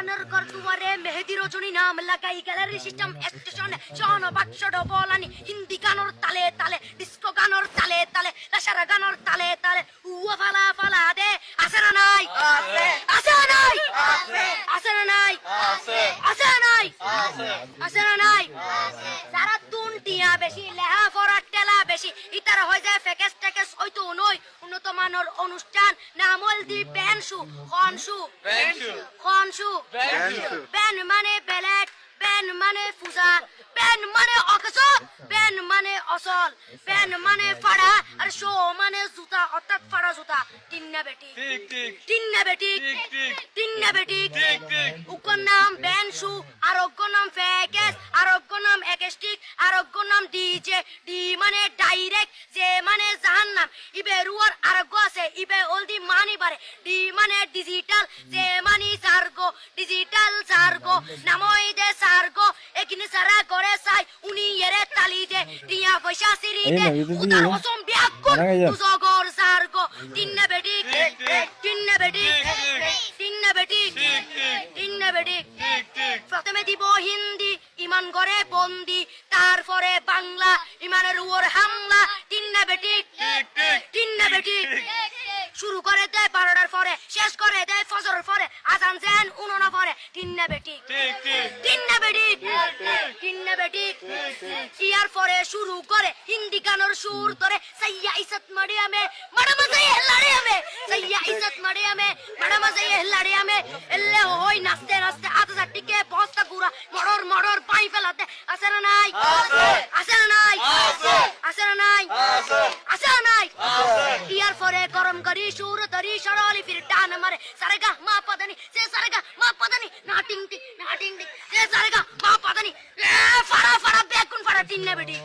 মনের কর দুয়ারে মেহেদি রজনী নাম লাগাই গ্যালারি সিস্টেম স্টেশনে শোন বাক্স ডবলানি হিন্দি গানোর তালে তালে ডিস্কো গানোর তালে তালে লাসারা গানোর তালে তালে উয়া ফালা ফালা দে আছে না নাই আছে আছে না নাই আছে আছে না নাই আছে আছে না নাই আছে আছে না নাই আছে যারা দুনটিয়া বেশি লেহা ফরা টেলা বেশি ইতারা হয়ে যায় ফেকেস টেকেস হয়তো নয় উন্নত মানের অনুষ্ঠান নামল দি বেনশু খনশু খনশু বেন মানে বেলেট বেন মানে ফুজা বেন মানে অকস বেন মানে অসল বেন মানে ফাড়া আর শো মানে জুতা অর্থাৎ ফাড়া জুতা তিন্না বেটি ঠিক ঠিক তিন্না বেটি ঠিক ঠিক তিন্না বেটি ঠিক ঠিক উকর নাম বেনশু আরোগ্য নাম ফেকেস আরোগ্য নাম একেস্টিক আরোগ্য নাম ডিজে ডি মানে ডাইরেক্ট যে মানে জাহান্নাম ইবে রুয়ার আরোগ্য আছে ইবে অলদি মানি বারে ডি মানে ডিজিটাল যে মানি সার্গো ডিজিটাল সার্গো নামই দে সার্গো একিনি সারা করে সাই উনি এরে তালি দে টিয়া পয়সা সিরি দে উতার অসম বিয়াকুন তুজগর সার্গো তিন্না বেটি তিন্না বেটি তিন্না বেটি তিন্না বেটি প্রথমে দিব হিন্দি ইমান করে বন্দি তারপরে বাংলা ইমানের উপর হামলা তিন্না বেটি তিন্না বেটি শুরু করে দেয় 12টার পরে শেষ করে দেয় ফজরের পরে আজান যেন উননা পরে তিন্না বেটি তিন্না বেটি তিন্না বেটি ইয়ার পরে শুরু করে হিন্দি গানের সুর ধরে সাইয়া ইজ্জত মারিয়ামে বড় মজা হেলাড়িয়ামে সাইয়া ইজ্জত মারিয়ামে বড় মজা হেলাড়িয়ামে এলে ওই নাচতে নাচতে আধা টিকে বস্তা গুড়া মড়র মড়র পাই ফেলাতে আছে না নাই আছে না নাই আছে না নাই আছে না নাই ইয়ার পরে গরম করি সুর ধরি সরলি ফির টান মারে সারেগা মা পাদানি সে সারেগা মা পাদানি না টিং টিং না টিং টিং সে সারেগা মা পাদানি ফাড়া ফাড়া বেকুন ফাড়া তিন্না বেটি